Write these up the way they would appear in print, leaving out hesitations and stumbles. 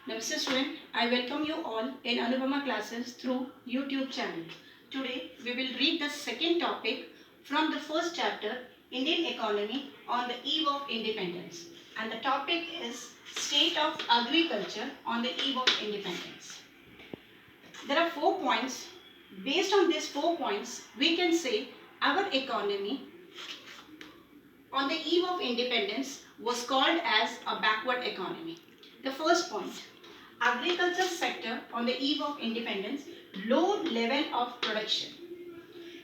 Namaste student, I welcome you all in Anupama classes through YouTube channel. Today we will read the second topic from the first chapter, Indian Economy on the Eve of Independence. And the topic is State of Agriculture on the Eve of Independence. There are 4 points. Based on these 4 points, we can say our economy on the eve of independence was called as a backward economy. The first point, agriculture sector on the eve of independence, low level of production.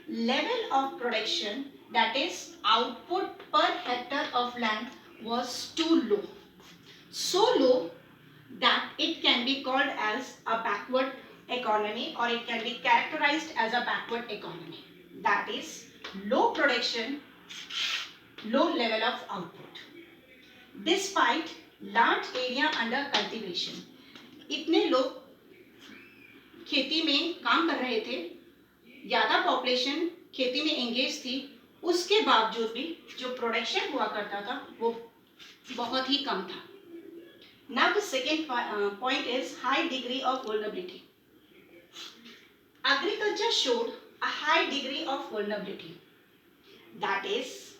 Level of production, that is output per hectare of land, was too low. So low that it can be called as a backward economy, or it can be characterized as a backward economy. That is low production, low level of output. Despite large area under cultivation, इतने लोग खेती में काम कर रहे थे, ज़्यादा population खेती में एंगेज थी, उसके बावजूद भी जो प्रोडक्शन हुआ करता था वो बहुत ही कम था. Now the second point is high degree of vulnerability. Agriculture showed a high degree of vulnerability. That is,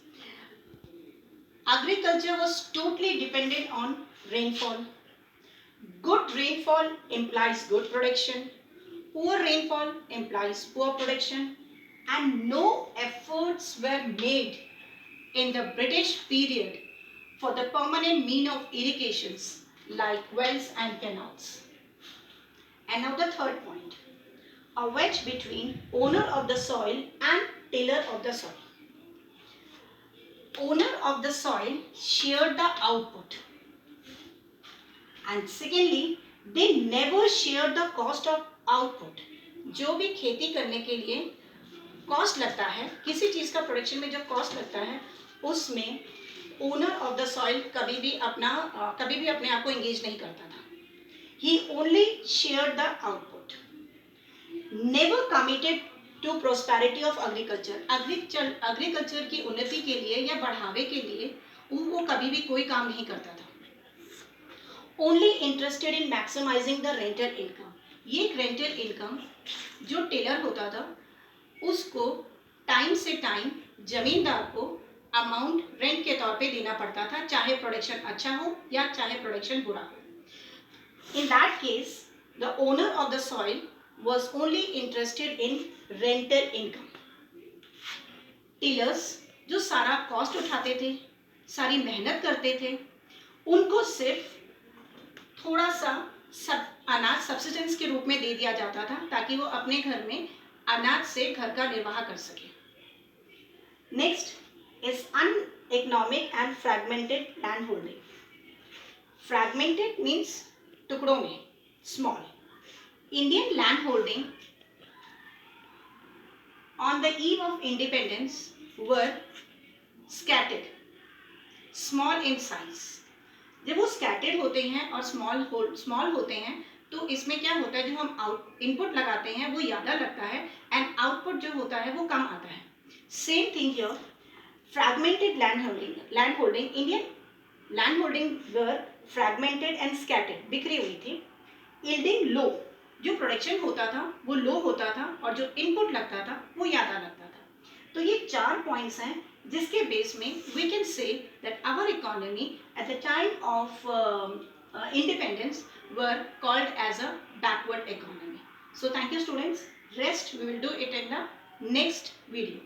agriculture was totally dependent on rainfall. Good rainfall implies good production. Poor rainfall implies poor production. And no efforts were made in the British period for the permanent means of irrigations like wells and canals. And now the third point, a wedge between owner of the soil and tiller of the soil. Owner of the soil shared the output. And secondly, they never shared the cost of output. जो भी खेती करने के लिए cost लगता है, किसी चीज का प्रोडक्शन में जो कॉस्ट लगता है, उसमें ओनर ऑफ द सॉइल कभी भी अपने आप को एंगेज नहीं करता था. He only shared the output. Never committed to prosperity of agriculture. Agriculture की उन्नति के लिए या बढ़ावे के लिए वो कभी भी कोई काम नहीं करता था. Only interested in maximizing the rental income. ये रेंटल इनकम जो टेलर होता था उसको टाइम से टाइम जमींदार को अमाउंट रेंट के तौर पे देना पड़ता था, चाहे प्रोडक्शन अच्छा हो या चाहे प्रोडक्शन बुरा हो. In that case the owner of the soil was only interested in rental income. Tillers जो सारा कॉस्ट उठाते थे, सारी मेहनत करते थे, उनको सिर्फ थोड़ा सा अनाज सब्सिडेंस के रूप में दे दिया जाता था ताकि वो अपने घर में अनाज से घर का निर्वाह कर सके. Next is uneconomic and fragmented land holding. Fragmented means टुकड़ों में, small. Indian land holding on the eve of independence were scattered, small in size. जब वो scattered होते हैं और small होते हैं तो इसमें क्या होता है, जो हम इनपुट लगाते हैं वो ज़्यादा लगता है एंड आउटपुट जो होता है वो कम आता है. Same thing here, fragmented land holding Indian land holding were fragmented and scattered, बिखरी हुई थी. यील्डिंग लो, जो प्रोडक्शन होता था वो लो होता था और जो इनपुट लगता था वो ज़्यादा लगता था. तो ये 4 पॉइंट्स हैं जिसके बेस में we can say that our economy at the time of independence were called as a backward economy. So thank you students. Rest we will do it in the next video.